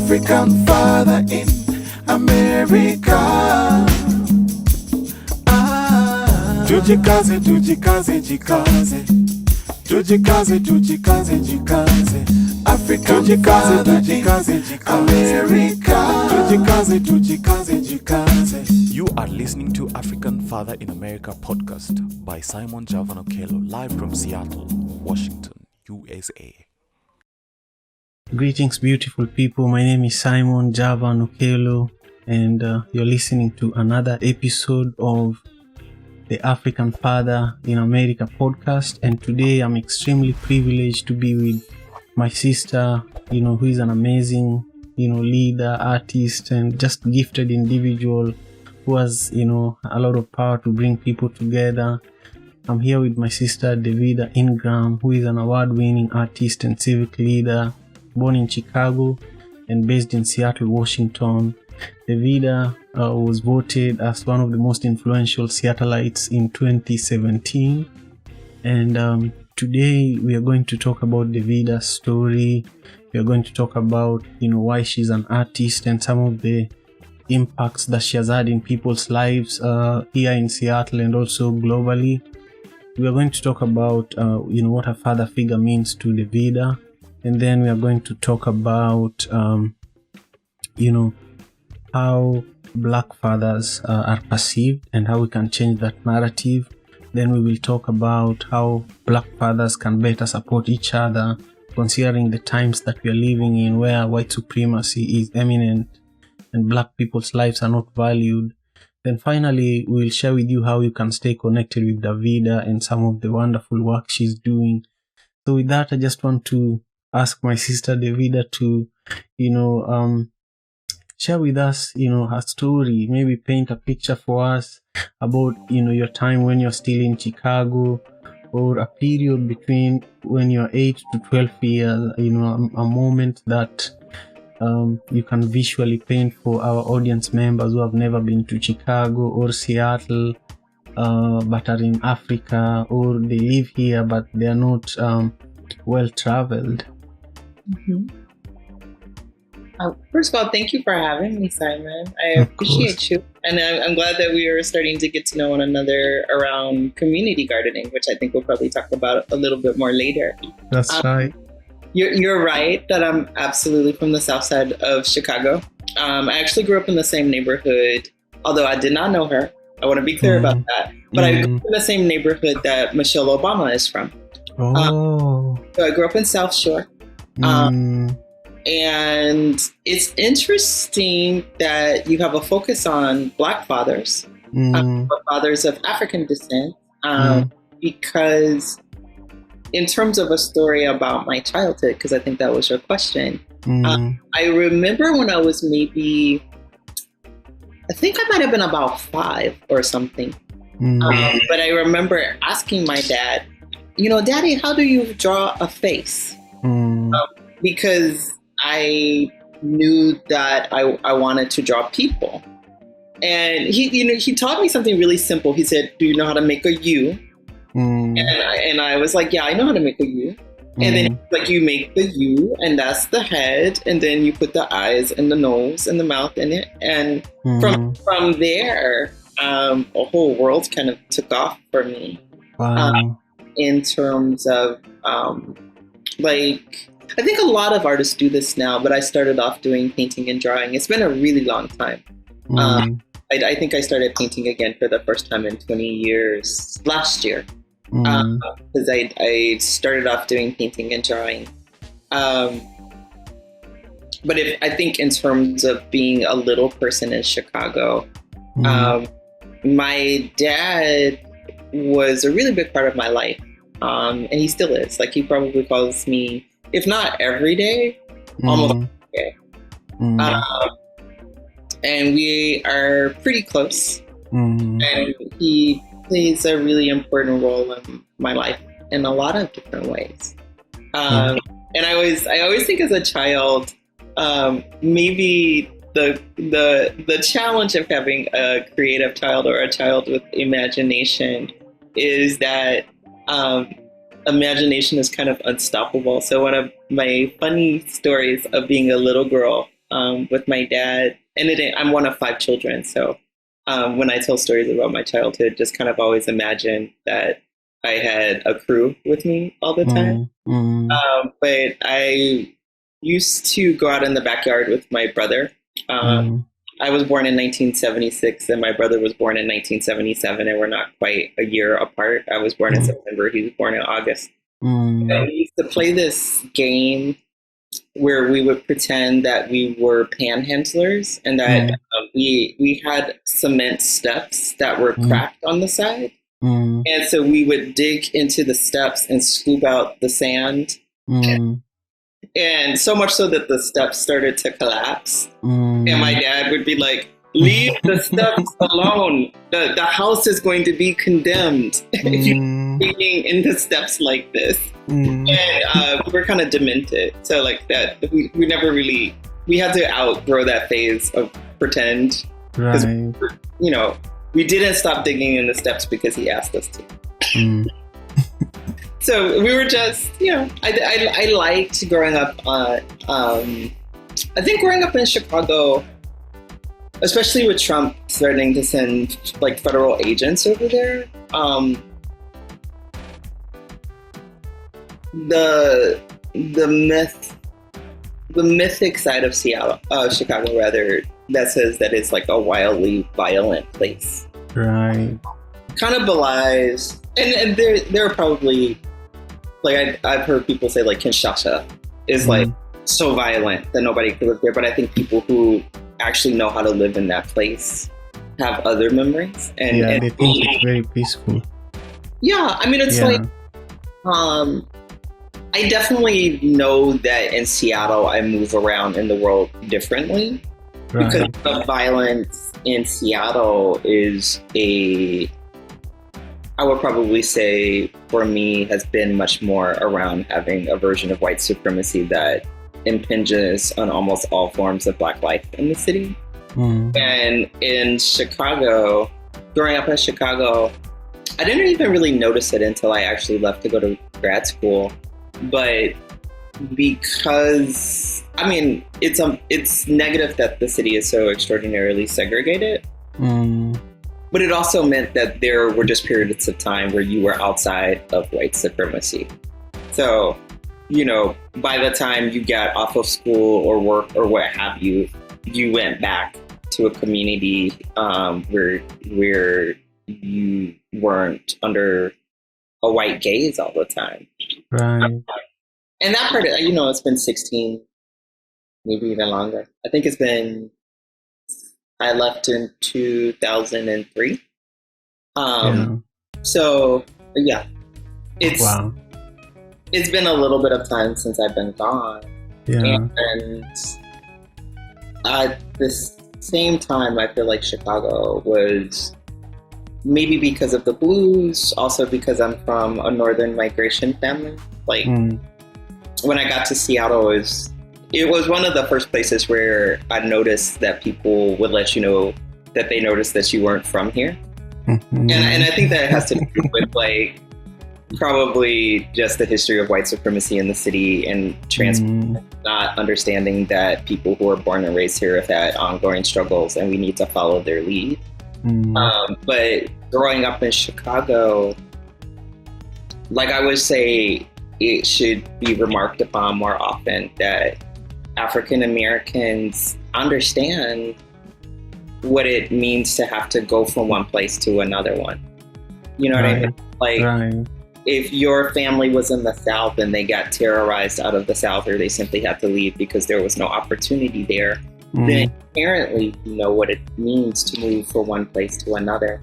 African father in America. Tujikaze, tujikaze, jikaze. Tujikaze, tujikaze, jikaze. African father in America. Tujikaze, tujikaze, jikaze. You are listening to African Father in America podcast by Simon Javan Okello, live from Seattle, Washington, USA. Greetings, beautiful people. My name is Simon Javan Okello, and you're listening to another episode of the African Father in America podcast. And today I'm extremely privileged to be with my sister, who is an amazing, leader, artist, and just gifted individual who has, a lot of power to bring people together. I'm here with my sister, Davida Ingram, who is an award-winning artist and civic leader, born in Chicago and based in Seattle, Washington. Davida was voted as one of the most influential Seattleites in 2017. And today we are going to talk about Davida's story. We are going to talk about, why she's an artist and some of the impacts that she has had in people's lives here in Seattle and also globally. We are going to talk about, what her father figure means to Davida. And then we are going to talk about, how Black fathers are perceived and how we can change that narrative. Then we will talk about how Black fathers can better support each other, considering the times that we are living in where white supremacy is eminent and Black people's lives are not valued. Then finally, we will share with you how you can stay connected with Davida and some of the wonderful work she's doing. So with that, I just want to ask my sister Davida to, share with us, her story, maybe paint a picture for us about, your time when you're still in Chicago, or a period between when you're 8 to 12 years, a moment that you can visually paint for our audience members who have never been to Chicago or Seattle, but are in Africa, or they live here but they are not well traveled. Mm-hmm. First of all, thank you for having me, Simon. I appreciate you. And I'm glad that we are starting to get to know one another around community gardening, which I think we'll probably talk about a little bit more later. That's right. You're right that I'm absolutely from the south side of Chicago. I actually grew up in the same neighborhood, although I did not know her. I want to be clear about that. But I grew up in the same neighborhood that Michelle Obama is from. Oh. So I grew up in South Shore. And it's interesting that you have a focus on Black fathers, fathers of African descent, because in terms of a story about my childhood, because I think that was your question, I remember when I was I think I might have been about 5 or something. But I remember asking my dad, Daddy, how do you draw a face? Because I knew that I wanted to draw people. And he taught me something really simple. He said, do you know how to make a U? And I was like, yeah, I know how to make a U. And then you make the U, and that's the head, and then you put the eyes and the nose and the mouth in it. And from there, a whole world kind of took off for me. Wow. In terms of I think a lot of artists do this now, but I started off doing painting and drawing. It's been a really long time. I think I started painting again for the first time in 20 years last year, because I started off doing painting and drawing. But I think in terms of being a little person in Chicago, my dad was a really big part of my life, and he still is. He probably calls me, if not every day, almost every day. And we are pretty close. And he plays a really important role in my life in a lot of different ways. And I always think as a child, maybe the challenge of having a creative child or a child with imagination is that imagination is kind of unstoppable. So one of my funny stories of being a little girl with my dad. And I'm one of 5 children. So when I tell stories about my childhood, just kind of always imagine that I had a crew with me all the time. But I used to go out in the backyard with my brother. I was born in 1976 and my brother was born in 1977, and we're not quite a year apart. I was born in September. He was born in August. And we used to play this game where we would pretend that we were panhandlers and that we had cement steps that were cracked on the side. And so we would dig into the steps and scoop out the sand. And so much so that the steps started to collapse. And my dad would be like, leave the steps alone. The house is going to be condemned if you're digging into steps like this. And we were kind of demented. So like that, we never really, we had to outgrow that phase of pretend. Right. We didn't stop digging in the steps because he asked us to. So we were just, I liked growing up. I think growing up in Chicago, especially with Trump starting to send like federal agents over there, the mythic side of Chicago rather, that says that it's like a wildly violent place. Right. Kind of belies, and there are probably, like I've heard people say like Kinshasa is like so violent that nobody could live there, but I think people who actually know how to live in that place have other memories. And they think it's very peaceful. Yeah, I mean it's like I definitely know that in Seattle I move around in the world differently because the violence in Seattle is I would probably say for me has been much more around having a version of white supremacy that impinges on almost all forms of Black life in the city. And in Chicago, growing up in Chicago, I didn't even really notice it until I actually left to go to grad school. But because, I mean, it's negative that the city is so extraordinarily segregated. But it also meant that there were just periods of time where you were outside of white supremacy. So, by the time you got off of school or work or what have you, you went back to a community where you weren't under a white gaze all the time. Right. And that part, it's been 16, maybe even longer. I think I left in 2003. So yeah, it's been a little bit of time since I've been gone. Yeah. And at the same time, I feel like Chicago was, maybe because of the blues, also because I'm from a northern migration family. Like when I got to Seattle, it was one of the first places where I noticed that people would let you know that they noticed that you weren't from here. And I think that has to do with like probably just the history of white supremacy in the city and not understanding that people who are born and raised here have had ongoing struggles and we need to follow their lead. But growing up in Chicago, like I would say, it should be remarked upon more often that African Americans understand what it means to have to go from one place to another one. You know what I mean? Like, if your family was in the South and they got terrorized out of the South, or they simply had to leave because there was no opportunity there, then inherently you know what it means to move from one place to another.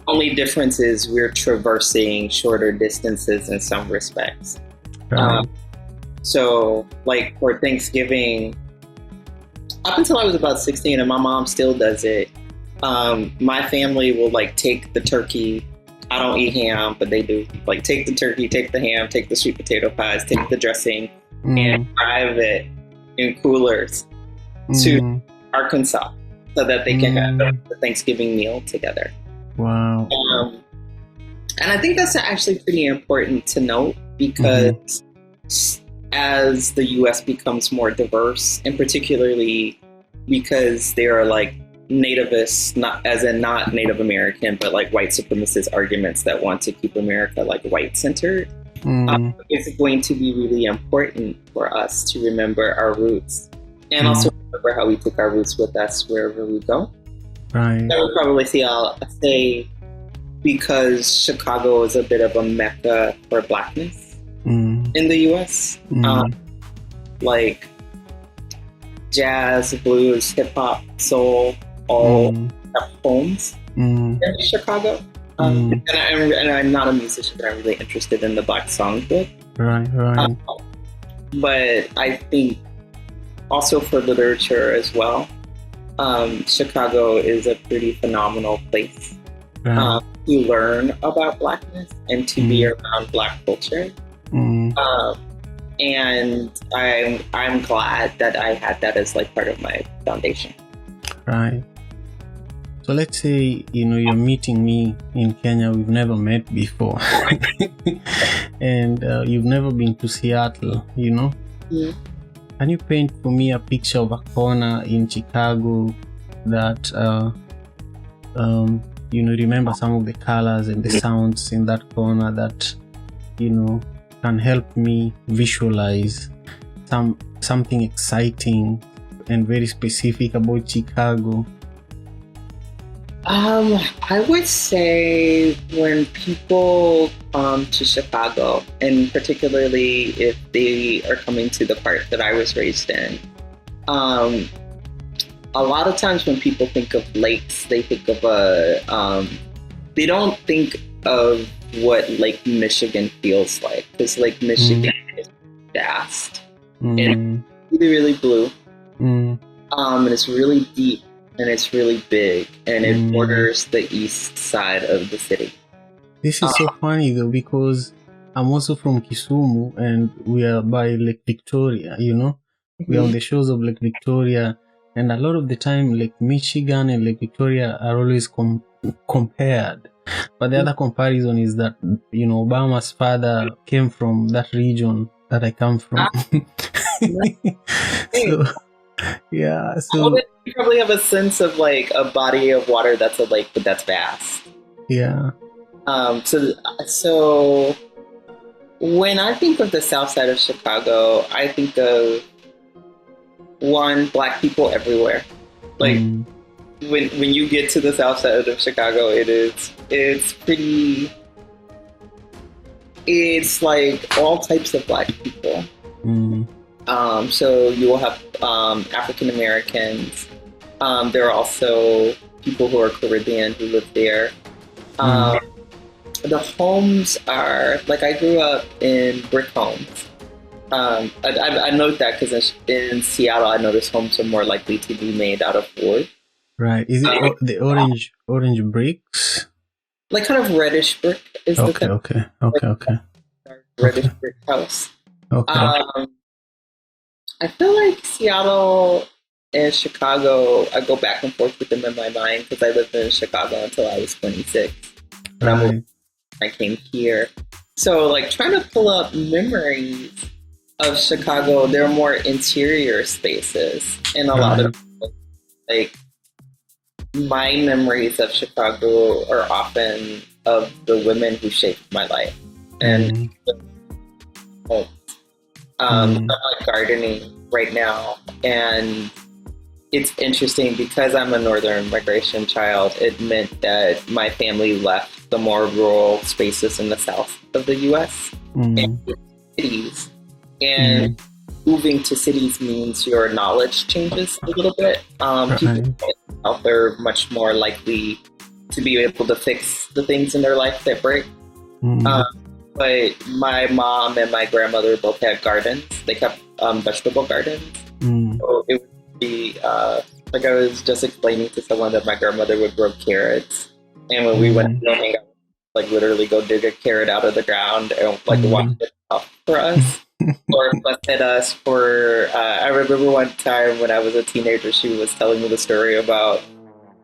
Only difference is we're traversing shorter distances in some respects. So, like for Thanksgiving, up until I was about 16, and my mom still does it, my family will like take the turkey. I don't eat ham, but they do. Like take the turkey, take the ham, take the sweet potato pies, take the dressing, and drive it in coolers to Arkansas so that they can have the Thanksgiving meal together. Wow. And I think that's actually pretty important to note because as the U.S. becomes more diverse, and particularly because there are like nativists, not Native American, but like white supremacist arguments that want to keep America like white centered, it's going to be really important for us to remember our roots and also remember how we took our roots with us wherever we go. Right. I would probably say because Chicago is a bit of a mecca for Blackness in the U.S. Like jazz, blues, hip hop, soul, all have homes in Chicago. And I'm not a musician, but I'm really interested in the Black songbook. Right. But I think also for literature as well, Chicago is a pretty phenomenal place to learn about Blackness and to be around Black culture. And I'm glad that I had that as like part of my foundation. Right. So let's say, you're meeting me in Kenya. We've never met before. And you've never been to Seattle, Yeah. Can you paint for me a picture of a corner in Chicago that, remember some of the colors and the sounds in that corner that, can help me visualize something exciting and very specific about Chicago? I would say when people come to Chicago, and particularly if they are coming to the part that I was raised in, a lot of times when people think of lakes, they think of they don't think of what Lake Michigan feels like, because Lake Michigan is vast and really, really blue, and it's really deep. And it's really big, and it borders the east side of the city. This is so funny though, because I'm also from Kisumu, and we are by Lake Victoria, We are on the shores of Lake Victoria, and a lot of the time Lake Michigan and Lake Victoria are always compared. But the other comparison is that, Obama's father came from that region that I come from. Yeah, so you probably have a sense of like a body of water that's a lake, but that's vast. Yeah. So when I think of the south side of Chicago, I think of Black people everywhere. Like when you get to the south side of Chicago, it's like all types of Black people. So you will have African Americans. There are also people who are Caribbean who live there. The homes are like, I grew up in brick homes. I note that because in Seattle, I noticed homes are more likely to be made out of wood. Right. Is it the orange bricks? Like kind of reddish brick is the kind okay. Reddish brick house. Okay. I feel like Seattle and Chicago, I go back and forth with them in my mind because I lived in Chicago until I was 26. And I came here. So like trying to pull up memories of Chicago, they're more interior spaces. And a lot of like my memories of Chicago are often of the women who shaped my life. And I'm like gardening right now, and it's interesting because I'm a northern migration child. It meant that my family left the more rural spaces in the south of the U.S. and cities. And moving to cities means your knowledge changes a little bit. People out there are much more likely to be able to fix the things in their life that break. But my mom and my grandmother both had gardens. They kept vegetable gardens. So it would be like I was just explaining to someone that my grandmother would grow carrots. And when we went filming, I would like literally go dig a carrot out of the ground and like wash it off for us. Or busted us for, I remember one time when I was a teenager, she was telling me the story about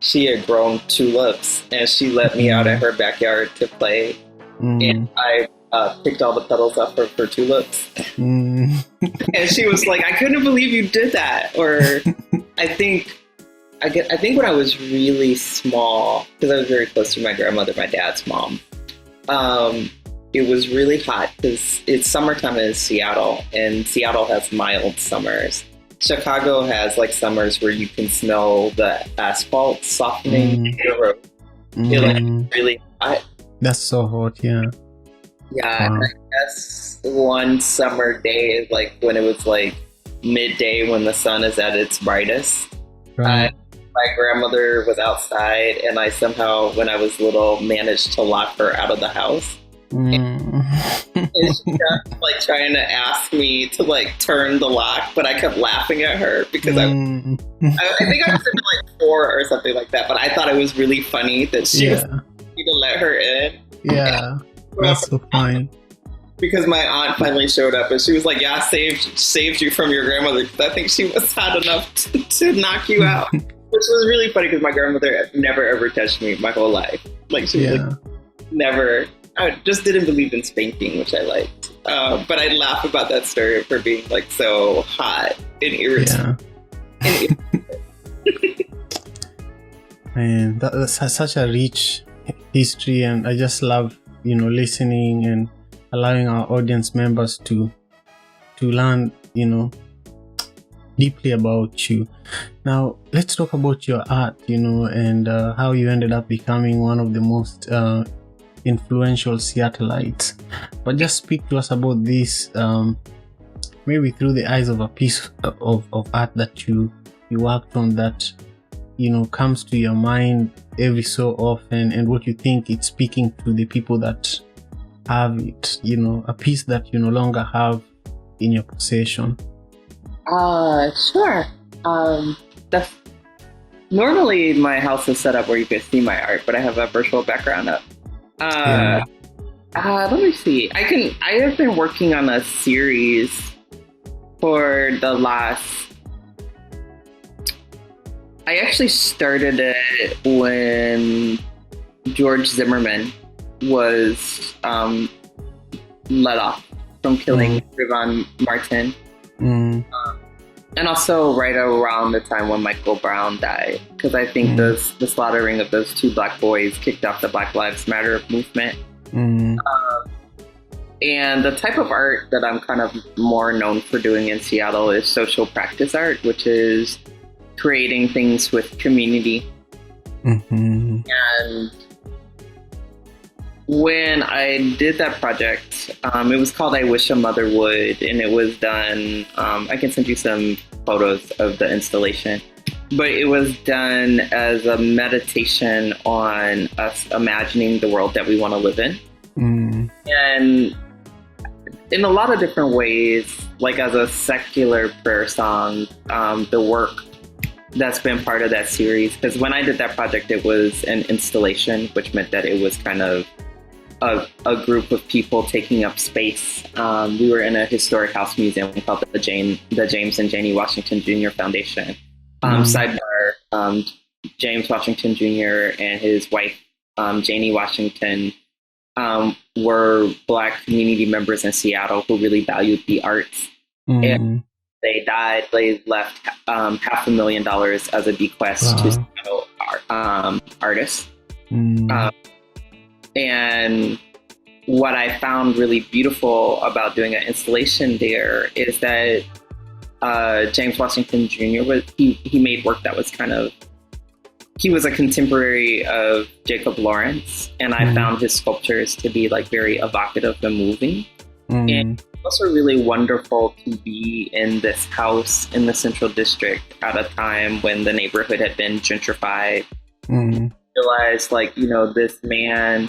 she had grown tulips and she let me out in her backyard to play. And I picked all the petals up for tulips. And she was like, I couldn't believe you did that. Or I think when I was really small, because I was very close to my grandmother, my dad's mom, it was really hot because it's summertime in Seattle, and Seattle has mild summers. Chicago has like summers where you can smell the asphalt softening the road. It's like really hot. That's so hot, yeah. Yeah, wow. I guess one summer day, like when it was like midday when the sun is at its brightest. Right. My grandmother was outside, and I somehow, when I was little, managed to lock her out of the house. And she kept like trying to ask me to like turn the lock, but I kept laughing at her because I think I was like 4 or something like that. But I thought it was really funny that she was me to let her in. Yeah, that's so fine. Because my aunt finally showed up, and she was like, "Yeah, I saved you from your grandmother because I think she was hot enough to knock you out." Which was really funny because my grandmother never ever touched me my whole life. Like she was like, never. I just didn't believe in spanking, which I liked. But I laugh about that story of her being like so hot and irritating. Yeah. Man, that's such a rich history, and I just love, listening and allowing our audience members to learn, deeply about you. Now, let's talk about your art, and how you ended up becoming one of the most influential Seattleites. But just speak to us about this, maybe through the eyes of a piece of art that you worked on that, comes to your mind every so often, and what you think it's speaking to the people that have it, a piece that you no longer have in your possession. Sure. Normally my house is set up where you can see my art, but I have a virtual background up. Let me see. I have been working on a series for the last. I actually started it when George Zimmerman was let off from killing Trayvon Martin. And also right around the time when Michael Brown died, because I think the slaughtering of those 2 Black boys kicked off the Black Lives Matter movement. And the type of art that I'm kind of more known for doing in Seattle is social practice art, which is creating things with community. And when I did that project, it was called I Wish a Mother Would, and it was done, I can send you some photos of the installation, but it was done as a meditation on us imagining the world that we want to live in. And in a lot of different ways, like as a secular prayer song, the work that's been part of that series, because when I did that project, it was an installation, which meant that it was kind of a group of people taking up space. We were in a historic house museum called the James and Janie Washington Jr. Foundation. Sidebar, James Washington Jr. and his wife, Janie Washington, were Black community members in Seattle who really valued the arts. And they died. They left $500,000 as a bequest to Seattle artists. And what I found really beautiful about doing an installation there is that James Washington Jr. he made work that was he was a contemporary of Jacob Lawrence, and I found his sculptures to be like very evocative and moving. And it's also really wonderful to be in this house in the Central District at a time when the neighborhood had been gentrified. Realized this man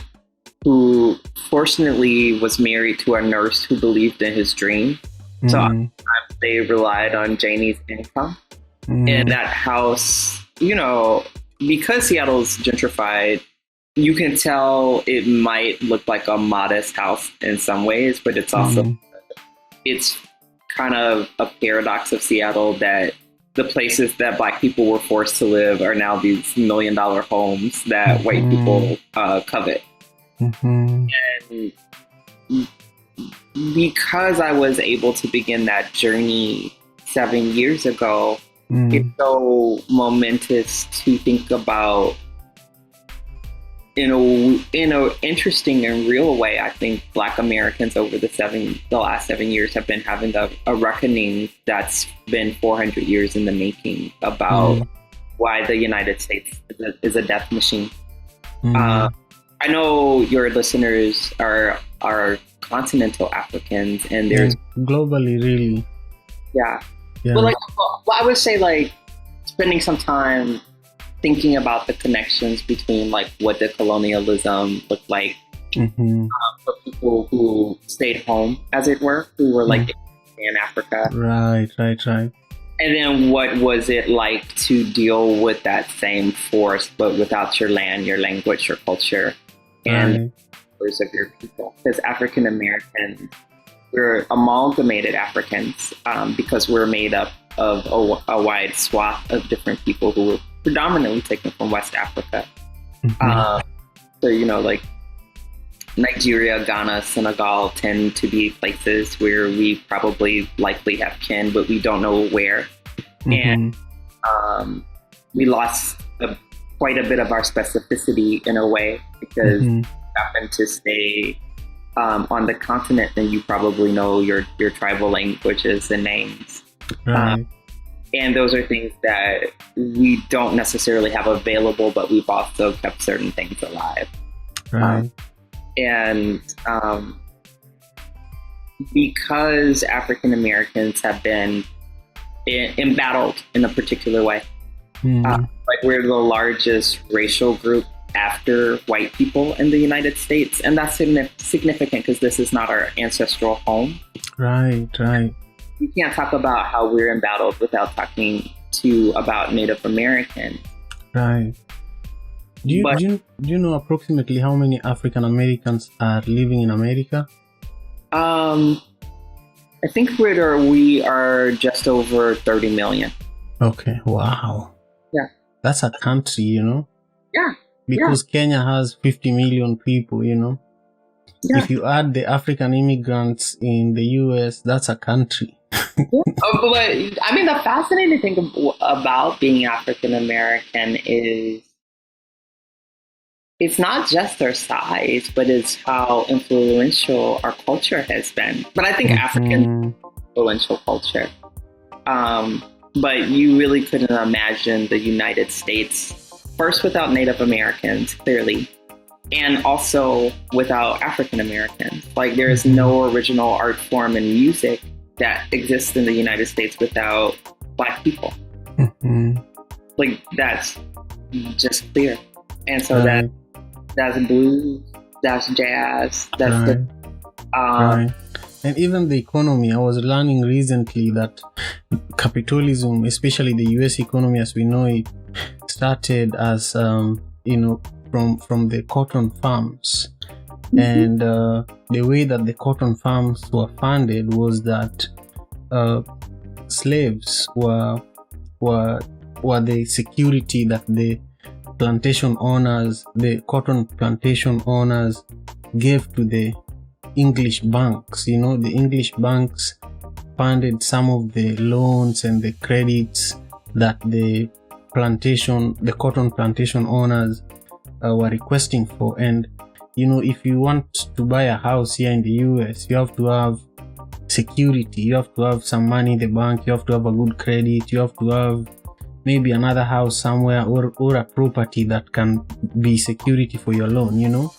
who fortunately was married to a nurse who believed in his dream. So oftentimes they relied on Janie's income. And that house, because Seattle's gentrified, you can tell it might look like a modest house in some ways, but it's also, it's kind of a paradox of Seattle that the places that Black people were forced to live are now these $1 million homes that white people covet. And because I was able to begin that journey 7 years ago, it's so momentous to think about in a interesting and real way. I think Black Americans over the last 7 years have been having a reckoning that's been 400 years in the making about why the United States is a death machine. I know your listeners are continental Africans, and there's globally, really. Yeah. Well, I would say like spending some time thinking about the connections between like what the colonialism looked like for people who stayed home, as it were, who were like in Africa. Right. And then what was it like to deal with that same force, but without your land, your language, your culture, and of your people? Because African Americans, we're amalgamated Africans because we're made up of a wide swath of different people who were predominantly taken from West Africa. So, like Nigeria, Ghana, Senegal tend to be places where we probably likely have kin, but we don't know where. And we lost quite a bit of our specificity in a way because we happened to stay on the continent, then you probably know your tribal languages and names. And those are things that we don't necessarily have available, but we've also kept certain things alive. And because African Americans have been embattled in a particular way, like we're the largest racial group after white people in the United States, and that's significant because this is not our ancestral home. Right. We can't talk about how we're embattled without talking about Native Americans. Right. Do you know approximately how many African Americans are living in America? I think we are just over 30 million. Okay. Wow. Yeah. That's a country, Yeah. Because Kenya has 50 million people, Yeah. If you add the African immigrants in the US, that's a country. But I mean, the fascinating thing about being African American is it's not just their size, but it's how influential our culture has been. But I think African influential culture. But you really couldn't imagine the United States first without Native Americans, clearly, and also without African Americans. Like there is no original art form in music that exists in the United States without Black people. Like that's just clear. And so that's blues, that's jazz, that's right. And even the economy, I was learning recently that capitalism, especially the US economy as we know it, started as from the cotton farms. And the way that the cotton farms were funded was that slaves were the security that the cotton plantation owners gave to the English banks. The English banks funded some of the loans and the credits that the cotton plantation owners were requesting for. And if you want to buy a house here in the US, you have to have security, you have to have some money in the bank, you have to have a good credit, you have to have maybe another house somewhere or a property that can be security for your loan,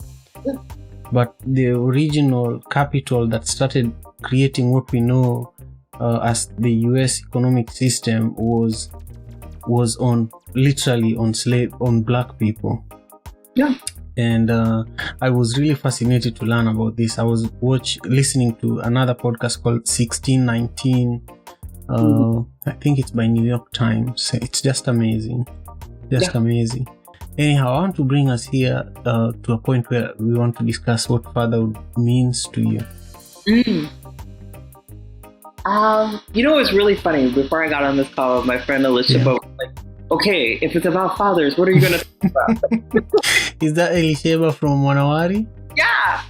But the original capital that started creating what we know as the US economic system was literally on Black people. Yeah. And I was really fascinated to learn about this. I was listening to another podcast called 1619. I think it's by New York Times. It's just amazing. Amazing. Anyhow, I want to bring us here to a point where we want to discuss what fatherhood means to you. It's really funny. Before I got on this call with my friend Elisheba, was like, okay, if it's about fathers, what are you going to talk about? Is that Elisheba from Manawari?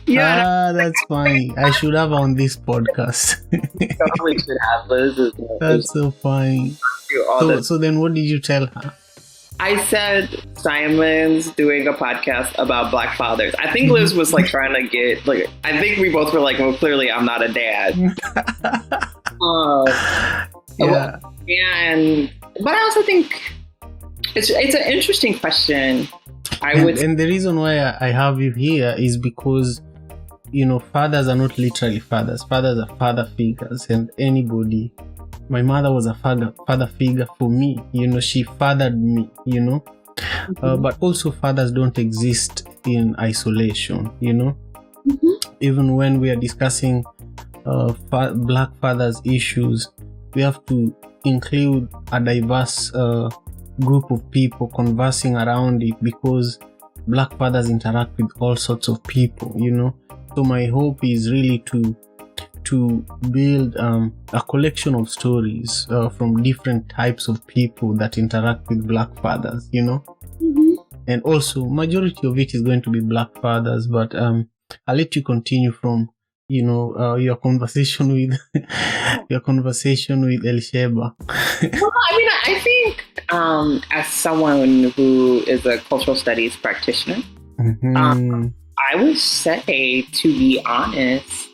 Yeah. That's funny. I should have on this podcast. Totally should have Liz. That's so funny. So then what did you tell her? I said Simon's doing a podcast about Black fathers. I think Liz was like trying to get like. I think we both were like, well, clearly I'm not a dad. Yeah. But I also think it's an interesting question. And the reason why I have you here is because, fathers are not literally fathers. Fathers are father figures, and anybody. My mother was a father figure for me. She fathered me. But also fathers don't exist in isolation. Even when we are discussing Black fathers issues, we have to include a diverse group of people conversing around it, because Black fathers interact with all sorts of people. So my hope is really to build a collection of stories from different types of people that interact with Black fathers, and also majority of it is going to be Black fathers, but I'll let you continue from your conversation with Elsheba. Well, I think as someone who is a cultural studies practitioner, I would say, to be honest,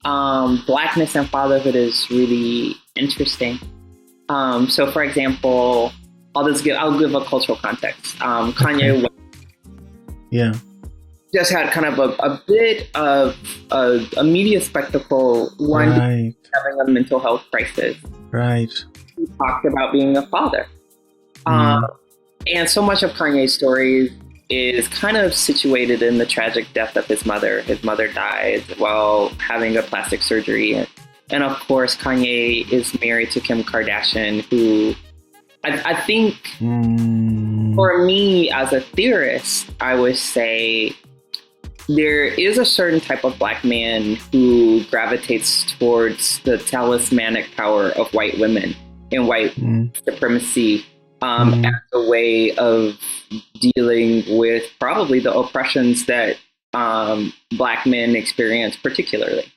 Blackness and fatherhood is really interesting. So, for example, I'll give a cultural context. Kanye West just had kind of a bit of a media spectacle. One, having a mental health crisis. Right. He talked about being a father. And so much of Kanye's stories is kind of situated in the tragic death of his mother. His mother died while having a plastic surgery. And of course, Kanye is married to Kim Kardashian, who I think for me as a theorist, I would say there is a certain type of Black man who gravitates towards the talismanic power of white women and white supremacy as a way of dealing with probably the oppressions that Black men experience particularly.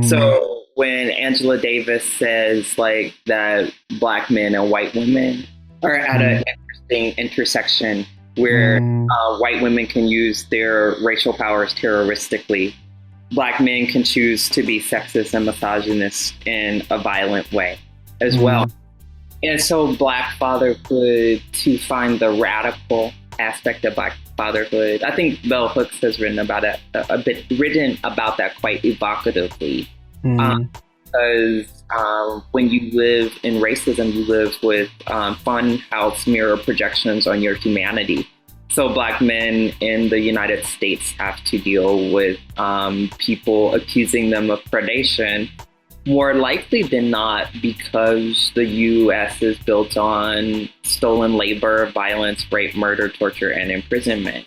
So when Angela Davis says like that Black men and white women are at an interesting intersection where white women can use their racial powers terroristically, Black men can choose to be sexist and misogynist in a violent way as well. And so Black fatherhood, to find the radical aspect of Black fatherhood, I think Bell Hooks has written about that quite evocatively. Because when you live in racism, you live with funhouse mirror projections on your humanity. So Black men in the United States have to deal with people accusing them of predation, more likely than not, because the U.S. is built on stolen labor, violence, rape, murder, torture, and imprisonment.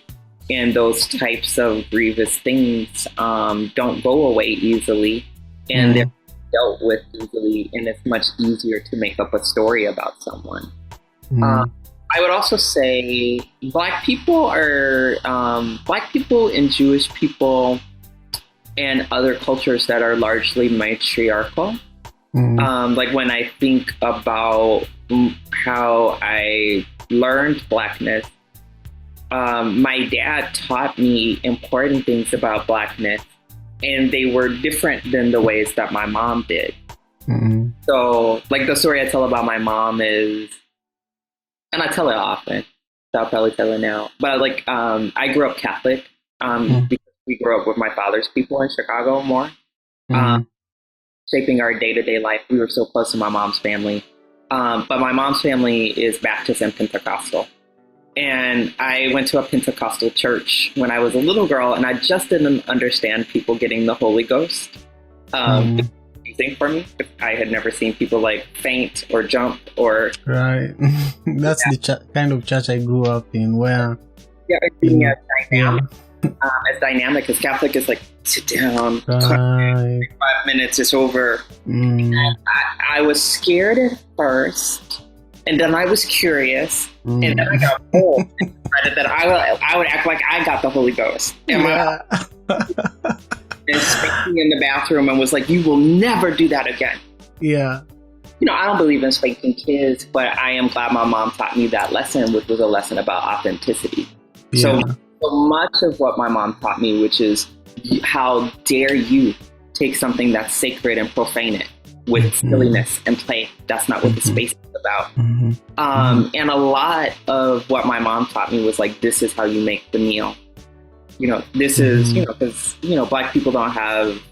And those types of grievous things don't go away easily, and they're dealt with easily, and it's much easier to make up a story about someone. I would also say Black people and Jewish people and other cultures that are largely matriarchal. Like when I think about how I learned Blackness, my dad taught me important things about Blackness, and they were different than the ways that my mom did. So like the story I tell about my mom is, and I tell it often, so I'll probably tell it now, but like I grew up Catholic because we grew up with my father's people in Chicago more, shaping our day-to-day life. We were so close to my mom's family. But my mom's family is Baptist and Pentecostal. And I went to a Pentecostal church when I was a little girl, and I just didn't understand people getting the Holy Ghost. It was confusing for me. I had never seen people like faint or jump or... Right. That's the kind of church I grew up in, where... as dynamic as Catholic is like, sit down, 5 minutes, it's over. And I was scared at first, And then I was curious, and then I got bold and decided that I would act like I got the Holy Ghost. And and spanked me in the bathroom and was like, "You will never do that again." Yeah. I don't believe in spanking kids, but I am glad my mom taught me that lesson, which was a lesson about authenticity. Yeah. So much of what my mom taught me, which is how dare you take something that's sacred and profane it with silliness and play. That's not what the space is about. And a lot of what my mom taught me was like, this is how you make the meal. This is, because, Black people don't have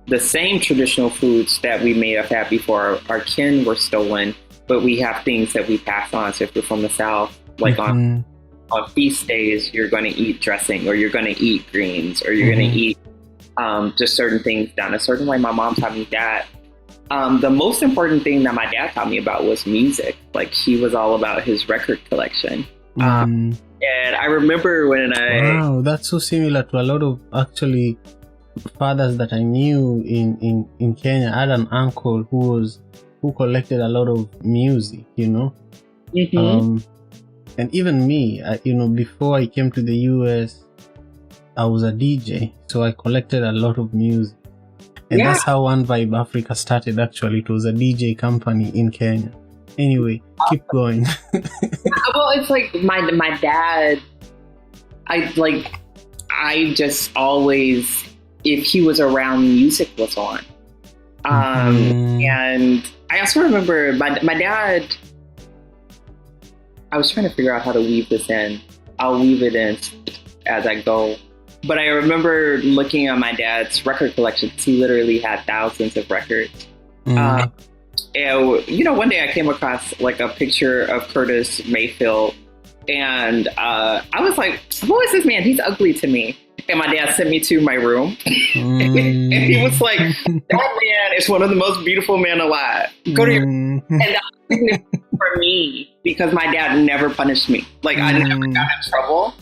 the same traditional foods that we may have had before our kin were stolen, but we have things that we pass on. So if you're from the South, like on feast days, you're going to eat dressing, or you're going to eat greens, or you're going to eat just certain things done a certain way. My mom taught me that. The most important thing that my dad taught me about was music. Like, he was all about his record collection. And I remember when Wow, that's so similar to a lot of actually fathers that I knew in Kenya. I had an uncle who collected a lot of music, and even me, before I came to the US, I was a DJ, so I collected a lot of music. And that's how One Vibe Africa started, actually. It was a DJ company in Kenya. Anyway, keep going. Well, it's like my dad, I just always, if he was around, music was on. And I also remember my dad, I was trying to figure out how to weave this in. I'll weave it in as I go. But I remember looking at my dad's record collection, because he literally had thousands of records. And, one day I came across like a picture of Curtis Mayfield, and I was like, who is this man? He's ugly to me. And my dad sent me to my room, and he was like, that man is one of the most beautiful men alive. Go to your and that was for me, because my dad never punished me. Like, I never got in trouble.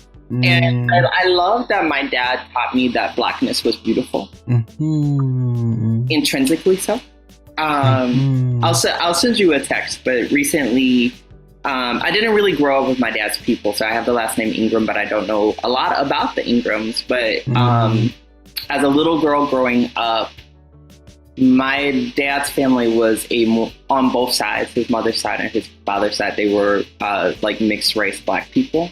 And I love that my dad taught me that Blackness was beautiful. Intrinsically so. I'll send you a text, but recently, I didn't really grow up with my dad's people, so I have the last name Ingram, but I don't know a lot about the Ingrams. But as a little girl growing up, my dad's family was on both sides, his mother's side and his father's side, they were like mixed race Black people.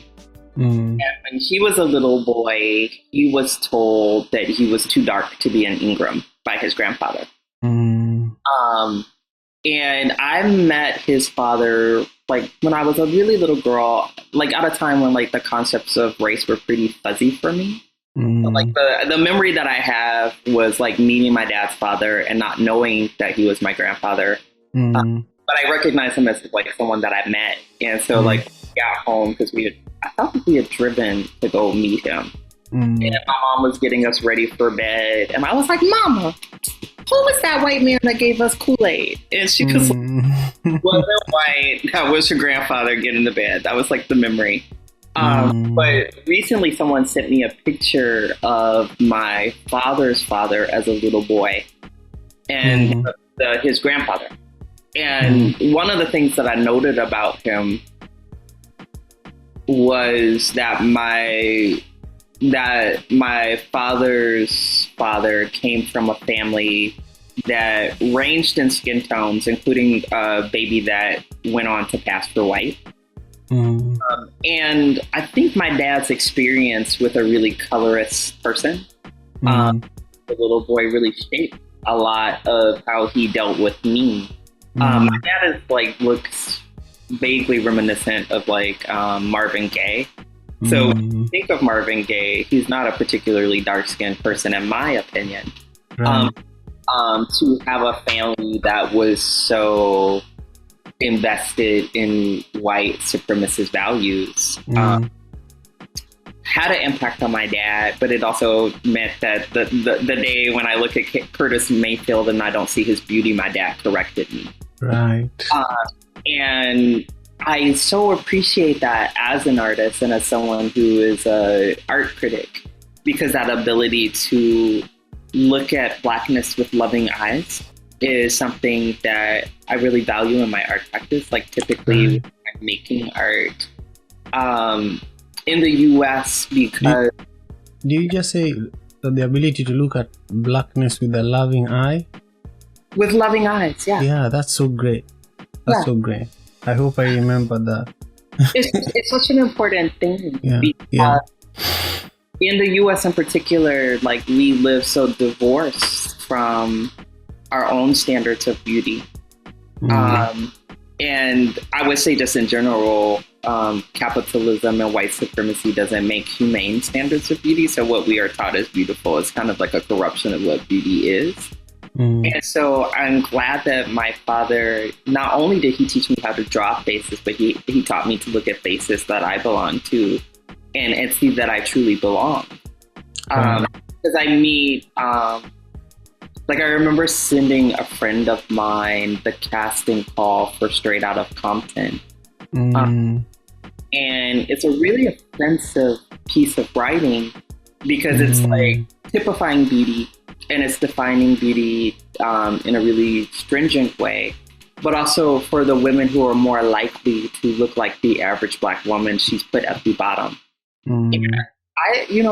And when he was a little boy, he was told that he was too dark to be an Ingram by his grandfather. And I met his father like when I was a really little girl, like at a time when like the concepts of race were pretty fuzzy for me. So, like the memory that I have was like meeting my dad's father and not knowing that he was my grandfather. But I recognized him as like someone that I met. And so like got home because I thought we had driven to go meet him. And my mom was getting us ready for bed. And I was like, Mama, who was that white man that gave us Kool-Aid? And she was like, wasn't white. That was your grandfather getting to bed. That was like the memory. But recently someone sent me a picture of my father's father as a little boy and his grandfather. And one of the things that I noted about him was that my father's father came from a family that ranged in skin tones, including a baby that went on to pass for white. And I think my dad's experience with a really colorist person, the little boy, really shaped a lot of how he dealt with me. My dad is like looks vaguely reminiscent of like Marvin Gaye. So when you think of Marvin Gaye, he's not a particularly dark-skinned person, in my opinion. Right. To have a family that was so invested in white supremacist values had an impact on my dad, but it also meant that the day when I look at Curtis Mayfield and I don't see his beauty, my dad corrected me. Right. And I so appreciate that as an artist and as someone who is an art critic, because that ability to look at Blackness with loving eyes is something that I really value in my art practice. Like typically when I'm making art in the US, because... Do you just say that the ability to look at blackness with a loving eye? With loving eyes, yeah. Yeah, that's so great. That's so great. I hope I remember that. It's such an important thing. Yeah. In the US in particular, like we live so divorced from our own standards of beauty. And I would say just in general, capitalism and white supremacy doesn't make humane standards of beauty. So what we are taught as beautiful is kind of like a corruption of what beauty is. And so I'm glad that my father, not only did he teach me how to draw faces, but he taught me to look at faces that I belong to and see that I truly belong. Because I meet, like I remember sending a friend of mine the casting call for Straight Outta Compton. And it's a really offensive piece of writing because it's like typifying beauty. And it's defining beauty in a really stringent way, but also for the women who are more likely to look like the average Black woman, she's put at the bottom. And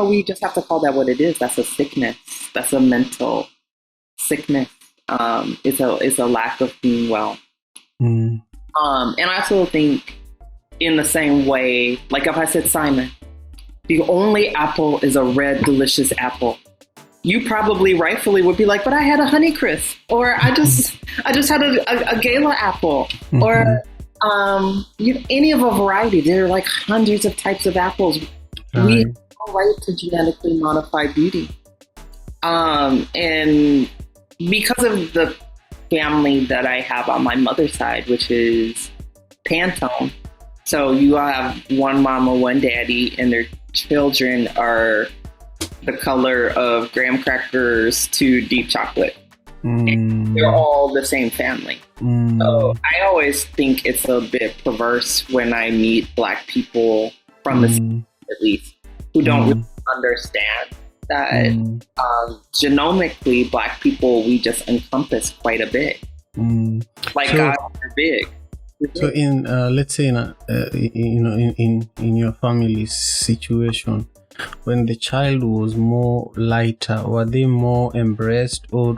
we just have to call that what it is. That's a sickness. That's a mental sickness. It's a lack of being well. And I also think in the same way, like if I said, Simon, the only apple is a red, delicious apple, you probably rightfully would be like, but I had a Honeycrisp, or I just had a Gala apple, or any of a variety. There are like hundreds of types of apples. We have no right to genetically modify beauty. And because of the family that I have on my mother's side, which is Pantone, so you have one mama, one daddy, and their children are the color of graham crackers to deep chocolate. They're all the same family. So I always think it's a bit perverse when I meet Black people from the South, at least, who don't really understand that genomically Black people, we just encompass quite a bit. Like God, we're big. So in let's say in your family's situation, when the child was more lighter, were they more embraced or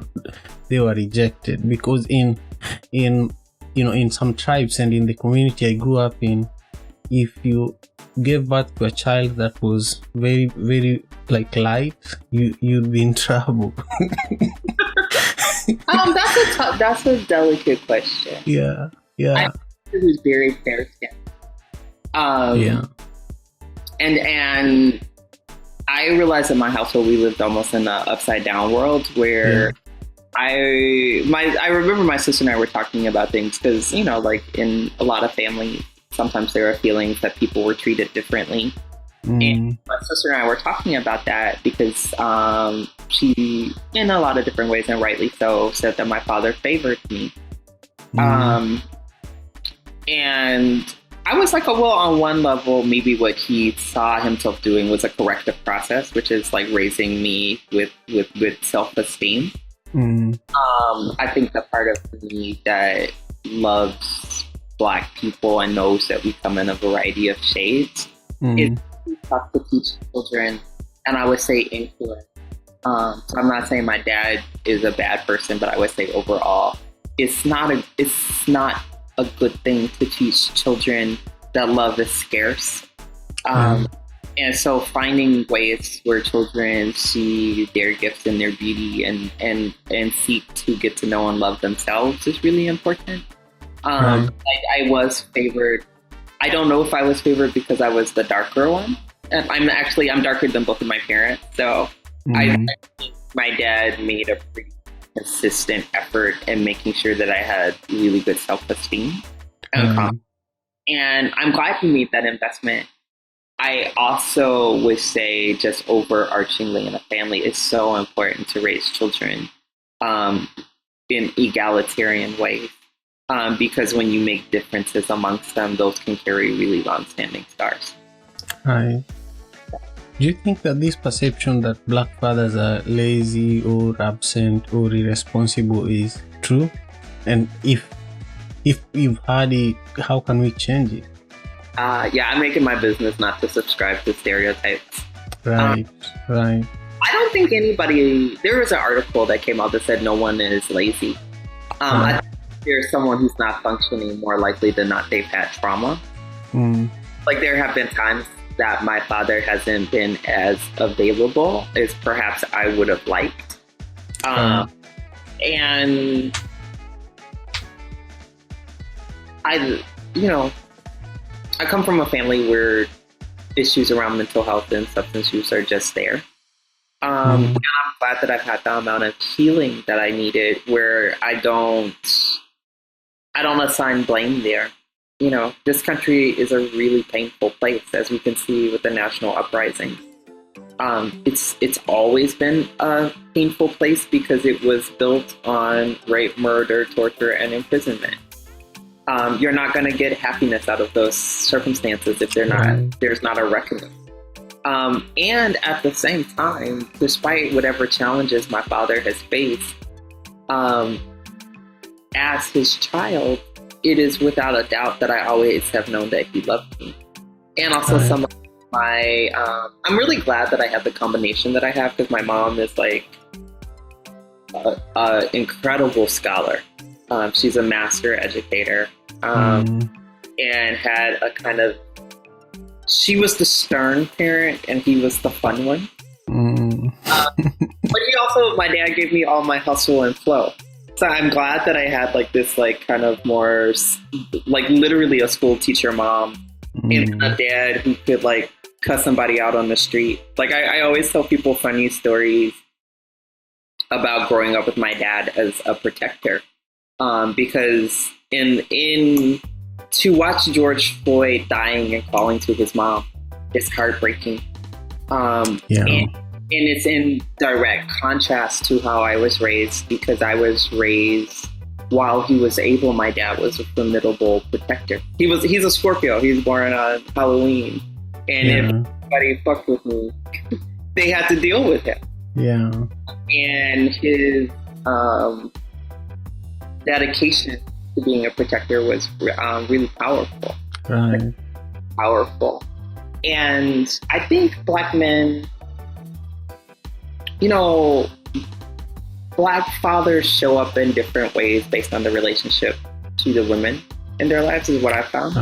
they were rejected? Because in some tribes and in the community I grew up in, if you gave birth to a child that was very, very like light, you'd be in trouble. That's a delicate question. Yeah. It was very fair skin. And I realized in my household we lived almost in an upside down world where I remember my sister and I were talking about things because, like in a lot of families, sometimes there are feelings that people were treated differently. And my sister and I were talking about that because she, in a lot of different ways, and rightly so, said that my father favored me. And I was like, on one level, maybe what he saw himself doing was a corrective process, which is like raising me with self-esteem. I think the part of me that loves Black people and knows that we come in a variety of shades is tough to teach children, and I would say influence. So I'm not saying my dad is a bad person, but I would say overall, it's not a good thing to teach children that love is scarce. And so finding ways where children see their gifts and their beauty and seek to get to know and love themselves is really important. Like I was favored. I don't know if I was favored because I was the darker one. And I'm darker than both of my parents. So I think my dad made a pretty consistent effort in making sure that I had really good self-esteem. And I'm glad he made that investment. I also would say, just overarchingly in a family, it's so important to raise children in egalitarian ways. Because when you make differences amongst them, those can carry really long-standing scars. Right. Do you think that this perception that Black fathers are lazy or absent or irresponsible is true? And if you've had it, how can we change it? I'm making my business not to subscribe to stereotypes. Right. I don't think anybody. There was an article that came out that said no one is lazy. I think there's someone who's not functioning more likely than not they've had trauma. Like there have been times that my father hasn't been as available as perhaps I would have liked. And I come from a family where issues around mental health and substance use are just there. And I'm glad that I've had the amount of healing that I needed where I don't assign blame there. You know, this country is a really painful place, as we can see with the national uprising. It's always been a painful place because it was built on rape, murder, torture, and imprisonment. You're not going to get happiness out of those circumstances if there's not a reckoning. And at the same time, despite whatever challenges my father has faced, as his child, it is without a doubt that I always have known that he loved me. And also some of my, I'm really glad that I have the combination that I have because my mom is like an incredible scholar. She's a master educator and had a kind of, she was the stern parent and he was the fun one. But he also, my dad gave me all my hustle and flow. So I'm glad that I had like this like kind of more like literally a school teacher mom and a dad who could like cuss somebody out on the street. Like I always tell people funny stories about growing up with my dad as a protector. Because in to watch George Floyd dying and calling to his mom is heartbreaking. And it's in direct contrast to how I was raised because I was raised while he was able. My dad was a formidable protector. He's a Scorpio. He was born on Halloween. And if anybody fucked with me, they had to deal with him. Yeah. And his dedication to being a protector was really powerful. Right. Powerful. And I think Black men, Black fathers show up in different ways based on the relationship to the women in their lives is what I found.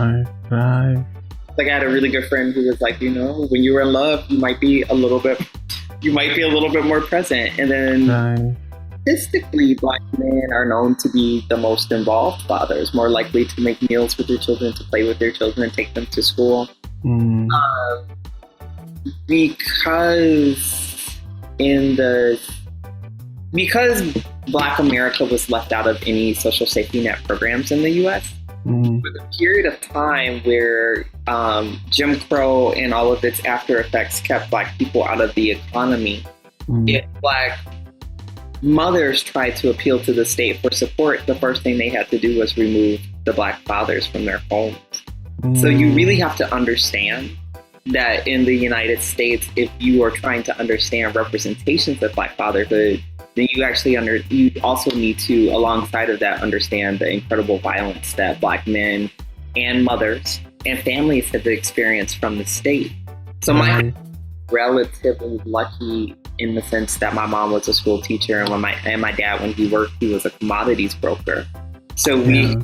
Right. Like I had a really good friend who was like, when you were in love, you might be a little bit more present. And then statistically, Black men are known to be the most involved fathers, more likely to make meals with their children, to play with their children, and take them to school. Because Black America was left out of any social safety net programs in the U.S., for the period of time where Jim Crow and all of its after effects kept Black people out of the economy, if Black mothers tried to appeal to the state for support, the first thing they had to do was remove the Black fathers from their homes. So you really have to understand that in the United States, if you are trying to understand representations of Black fatherhood, then you also need to, alongside of that, understand the incredible violence that Black men and mothers and families have experienced from the state. So I'm relatively lucky in the sense that my mom was a school teacher, and my dad, when he worked, he was a commodities broker. So we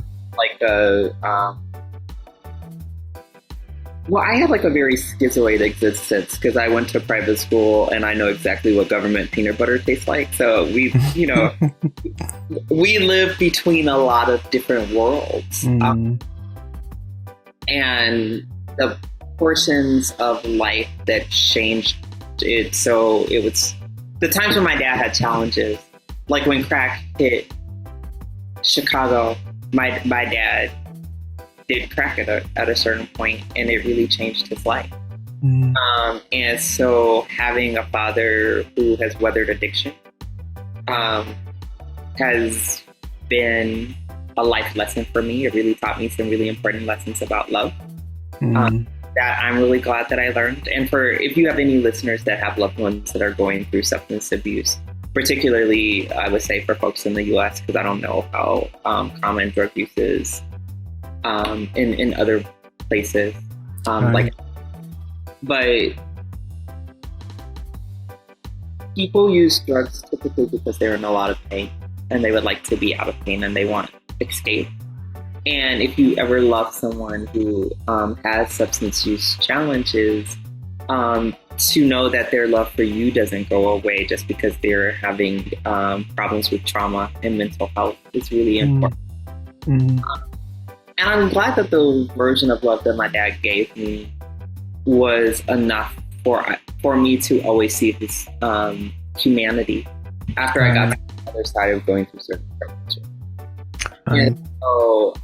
I had like a very schizoid existence because I went to private school and I know exactly what government peanut butter tastes like. So we live between a lot of different worlds. And the portions of life that changed it. So it was the times when my dad had challenges, like when crack hit Chicago, my dad did crack at a certain point, and it really changed his life. And so having a father who has weathered addiction has been a life lesson for me. It really taught me some really important lessons about love that I'm really glad that I learned. And if you have any listeners that have loved ones that are going through substance abuse, particularly, I would say, for folks in the U.S., because I don't know how common drug use is in other places. But people use drugs typically because they're in a lot of pain and they would like to be out of pain and they want escape. And if you ever love someone who has substance use challenges, to know that their love for you doesn't go away just because they're having problems with trauma and mental health is really important. And I'm glad that the version of love that my dad gave me was enough for me to always see his humanity after I got to the other side of going through certain problems. And so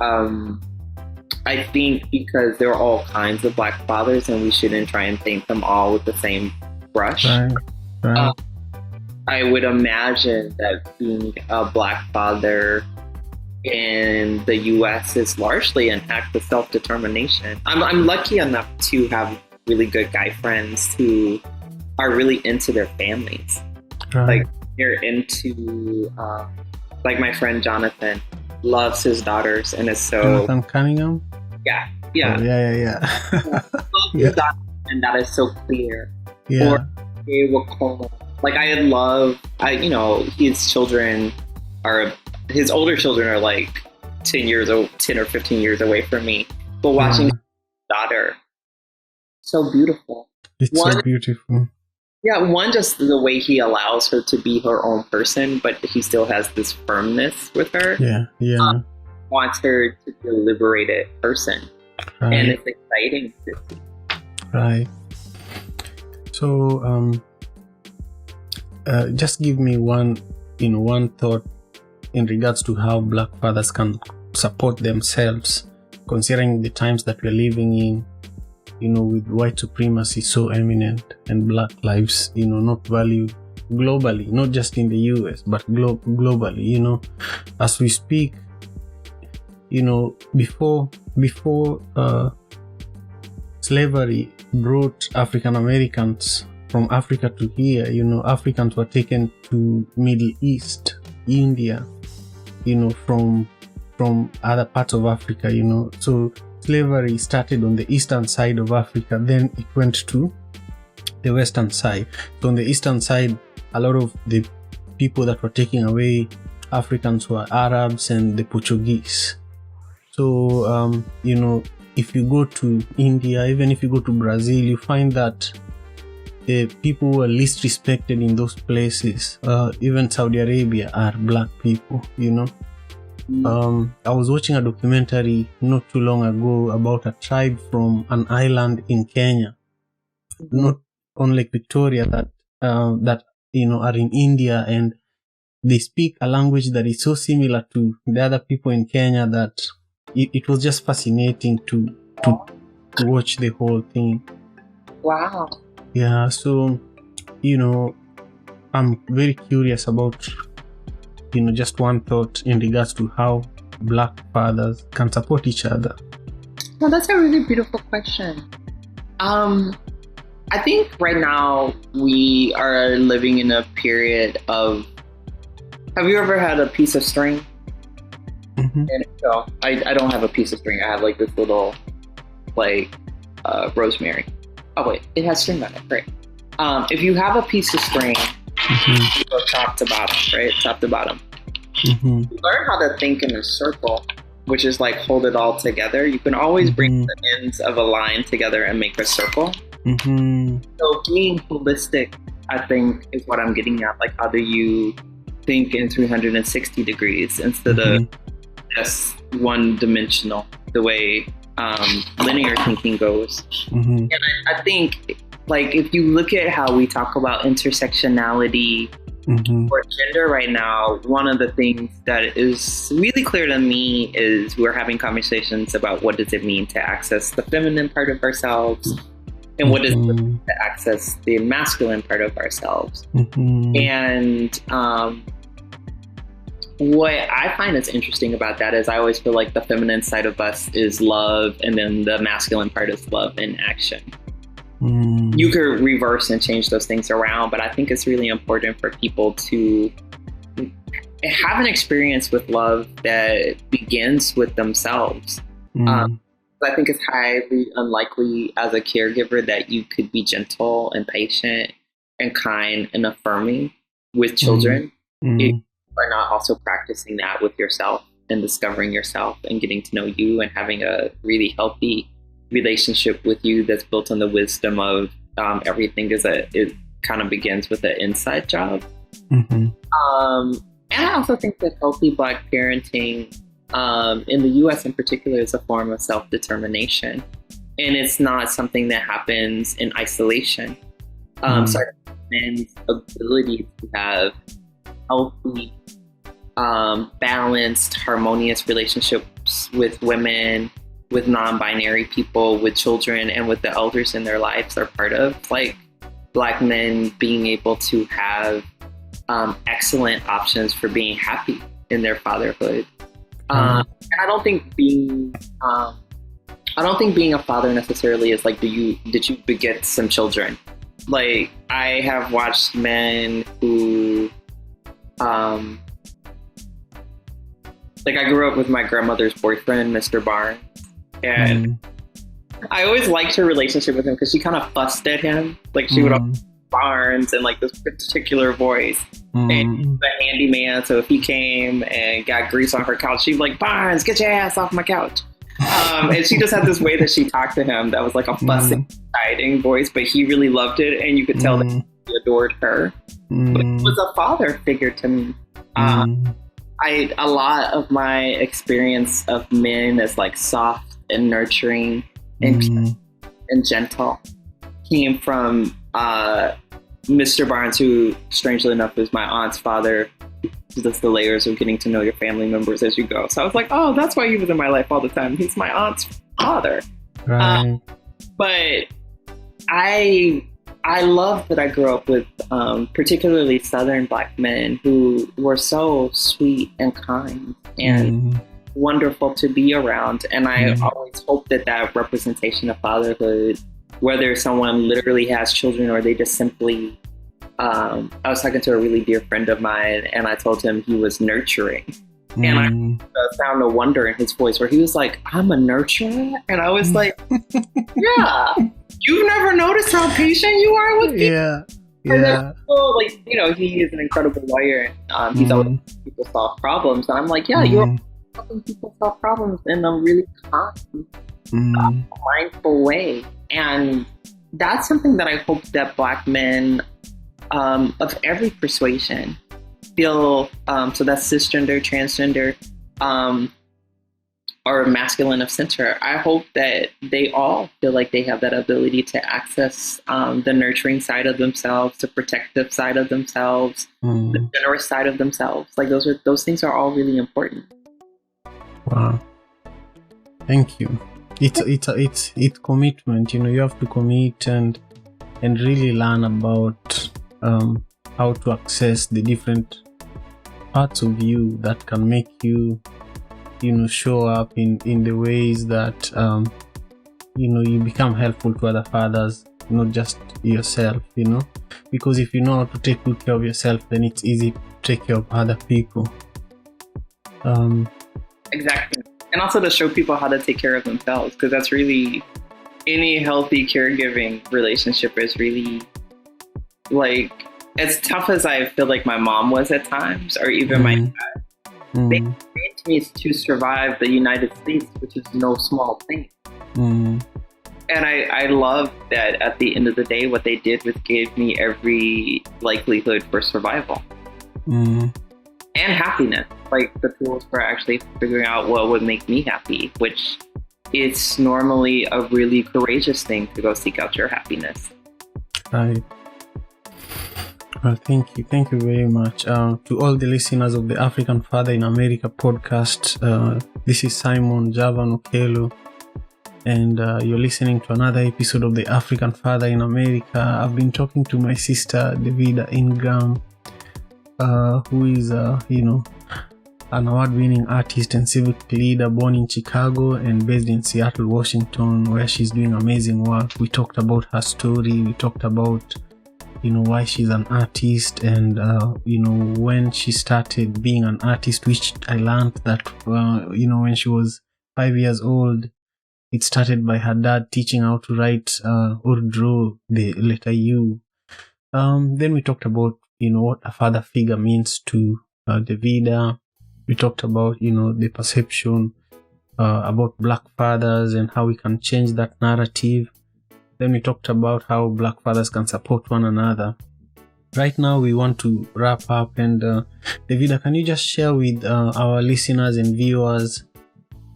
I think because there are all kinds of Black fathers and we shouldn't try and paint them all with the same brush. I would imagine that being a Black father in the U.S. is largely an act of self-determination. I'm lucky enough to have really good guy friends who are really into their families. Like they're into, like my friend Jonathan loves his daughters and is so... Jonathan Cunningham? Yeah. Oh, yeah. His daughter, and that is so clear. Yeah. Or like I love, his children are... His older children are like 10 or 15 years away from me. But watching his daughter, so beautiful. So beautiful. Yeah, one, just the way he allows her to be her own person, but he still has this firmness with her. Yeah. Wants her to be a liberated person. Right. And it's exciting to see. Right. So, just give me one thought in regards to how Black fathers can support themselves, considering the times that we're living in, with white supremacy so eminent and Black lives, not valued globally, not just in the US, but globally, as we speak, before slavery brought African Americans from Africa to here, Africans were taken to Middle East, India, from other parts of Africa, so slavery started on the eastern side of Africa, then it went to the western side. So on the eastern side, a lot of the people that were taking away Africans were Arabs and the Portuguese. So, if you go to India, even if you go to Brazil, you find that the people who are least respected in those places, even Saudi Arabia, are Black people, I was watching a documentary not too long ago about a tribe from an island in Kenya, not on Lake Victoria, that are in India, and they speak a language that is so similar to the other people in Kenya that it was just fascinating to watch the whole thing. Wow. Yeah, so I'm very curious about just one thought in regards to how Black fathers can support each other. Well, that's a really beautiful question. I think right now we are living in a period of... Have you ever had a piece of string? Mm-hmm. And so I don't have a piece of string. I have like this little rosemary. Oh wait, it has string on it. Great. If you have a piece of string, you go top to bottom, right? Top to bottom. You learn how to think in a circle, which is like hold it all together. You can always bring the ends of a line together and make a circle. So being holistic, I think, is what I'm getting at. Like, how do you think in 360 degrees instead of just one dimensional, the way linear thinking goes? And I think, like, if you look at how we talk about intersectionality or gender right now, one of the things that is really clear to me is we're having conversations about what does it mean to access the feminine part of ourselves and what does it mean to access the masculine part of ourselves. And what I find is interesting about that is I always feel like the feminine side of us is love, and then the masculine part is love in action. You could reverse and change those things around, but I think it's really important for people to have an experience with love that begins with themselves. I think it's highly unlikely as a caregiver that you could be gentle and patient and kind and affirming with children if you are not also practicing that with yourself and discovering yourself and getting to know you and having a really healthy relationship with you that's built on the wisdom of everything it kind of begins with an inside job. And I also think that healthy Black parenting in the U.S. in particular is a form of self-determination, and it's not something that happens in isolation. So men's ability to have healthy, balanced, harmonious relationships with women, with non-binary people, with children, and with the elders in their lives are part of like Black men being able to have excellent options for being happy in their fatherhood. And I don't think being a father necessarily is like, did you beget some children? Like, I have watched men who, like, I grew up with my grandmother's boyfriend, Mr. Barnes, and I always liked her relationship with him because she kind of fussed at him. Like, she would always Barnes and like this particular voice. And he was a handyman, so if he came and got grease on her couch, she'd be like, Barnes, get your ass off my couch. And she just had this way that she talked to him that was like a fussing, chiding voice, but he really loved it, and you could tell that he adored her. But he was a father figure to me. A lot of my experience of men as like soft and nurturing and gentle came from Mr. Barnes, who strangely enough is my aunt's father. Just the layers of getting to know your family members as you go. So I was like, oh, that's why he was in my life all the time. He's my aunt's father. Right. But I love that I grew up with particularly Southern Black men who were so sweet and kind and wonderful to be around. And I always hope that representation of fatherhood, whether someone literally has children or they just simply, I was talking to a really dear friend of mine and I told him he was nurturing. And I found a wonder in his voice where he was like, I'm a nurturer? And I was like, yeah, you've never noticed how patient you are with people? Yeah. Yeah. Like, you know, he is an incredible lawyer. He's always helping people solve problems. And I'm like, yeah, you're helping people solve problems in a really calm, mindful way. And that's something that I hope that Black men of every persuasion feel, so that's cisgender, transgender, or masculine of center. I hope that they all feel like they have that ability to access the nurturing side of themselves, the protective side of themselves, the generous side of themselves. Like those things are all really important. Wow. Thank you. It's commitment. You know, you have to commit and really learn about how to access the different parts of you that can make you, you know, show up in the ways that you know, you become helpful to other fathers, not just yourself, you know, because if you know how to take good care of yourself, then it's easy to take care of other people. Exactly. And also to show people how to take care of themselves, because that's really, any healthy caregiving relationship is really, like, as tough as I feel like my mom was at times, or even my dad, they trained me to survive the United States, which is no small thing. And I love that at the end of the day, what they did was gave me every likelihood for survival. And happiness, like the tools for actually figuring out what would make me happy, which is normally a really courageous thing to go seek out your happiness. Right. Well, thank you very much. To all the listeners of the African Father in America podcast, this is Simon Javan Okelo, and you're listening to another episode of the African Father in America. I've been talking to my sister Davida Ingram, who is, you know, an award-winning artist and civic leader born in Chicago and based in Seattle, Washington, where she's doing amazing work. We talked about her story. We talked about, why she's an artist and, when she started being an artist, which I learned that, when she was 5 years old, it started by her dad teaching her how to write or draw the letter U. Then we talked about, what a father figure means to Davida. We talked about, the perception about Black fathers and how we can change that narrative. Then we talked about how Black fathers can support one another. Right now, we want to wrap up. And Davida, can you just share with our listeners and viewers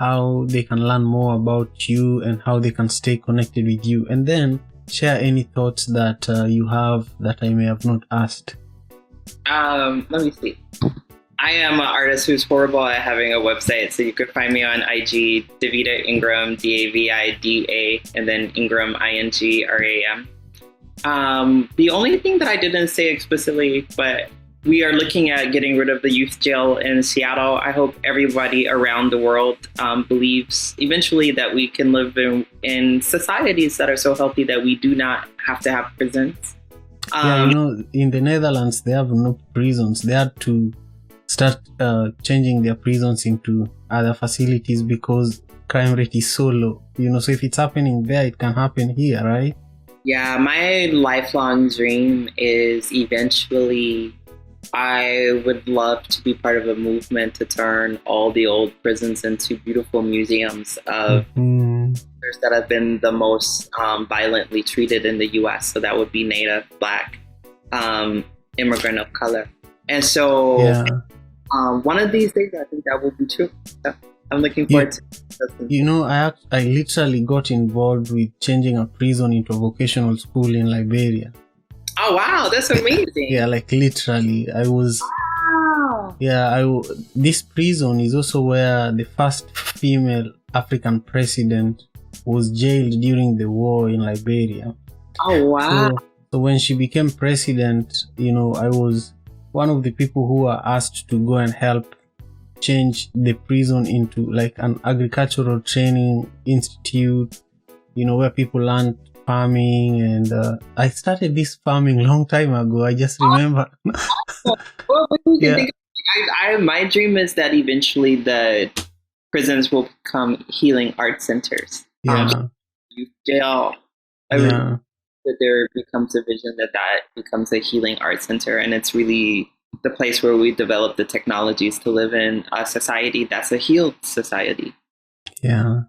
how they can learn more about you and how they can stay connected with you? And then share any thoughts that you have that I may have not asked. Let me see. I am an artist who's horrible at having a website, so you could find me on IG, Davida Ingram, Davida, and then Ingram, Ingram. The only thing that I didn't say explicitly, but we are looking at getting rid of the youth jail in Seattle. I hope everybody around the world believes eventually that we can live in societies that are so healthy that we do not have to have prisons. In the Netherlands, they have no prisons. They had to start changing their prisons into other facilities because crime rate is so low. So if it's happening there, it can happen here, right? Yeah, my lifelong dream is eventually I would love to be part of a movement to turn all the old prisons into beautiful museums of prisoners that have been the most violently treated in the U.S. So that would be Native, Black, immigrant of color. And so one of these days, I think that will be true. So I'm looking forward to it. I literally got involved with changing a prison into a vocational school in Liberia. Oh, wow. That's amazing. Yeah, like literally. I was... Wow. This prison is also where the first female African president was jailed during the war in Liberia. Oh, wow. So when she became president, I was one of the people who were asked to go and help change the prison into like an agricultural training institute, where people learn farming. And I started this farming long time ago. I just remember. My dream is that eventually the prisons will become healing art centers. Youth jail. That there becomes a vision that becomes a healing art center, and it's really the place where we develop the technologies to live in a society that's a healed society. Yeah.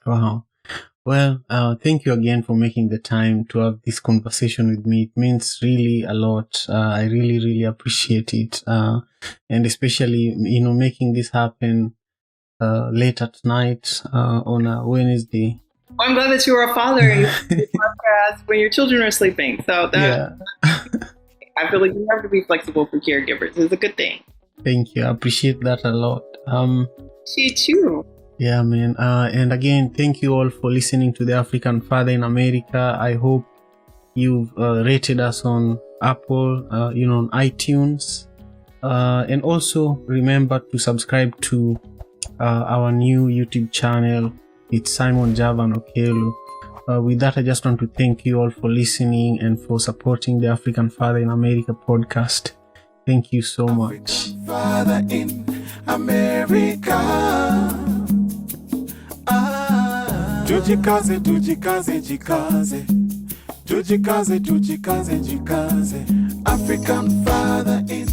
Wow. Well, thank you again for making the time to have this conversation with me. It means really a lot. I really, really appreciate it. And especially, making this happen late at night on a Wednesday. I'm glad that you are a father and you podcast when your children are sleeping. So I feel like you have to be flexible for caregivers. It's a good thing. Thank you. I appreciate that a lot. Appreciate you. Yeah, man. And again, thank you all for listening to The African Father in America. I hope you've rated us on Apple, on iTunes. And also remember to subscribe to our new YouTube channel. It's Simon Javan Okelo. With that, I just want to thank you all for listening and for supporting the African Father in America podcast. Thank you so much. Father in America. Tujikaze, tujikaze, jikaze. Tujikaze, tujikaze, jikaze. African Father in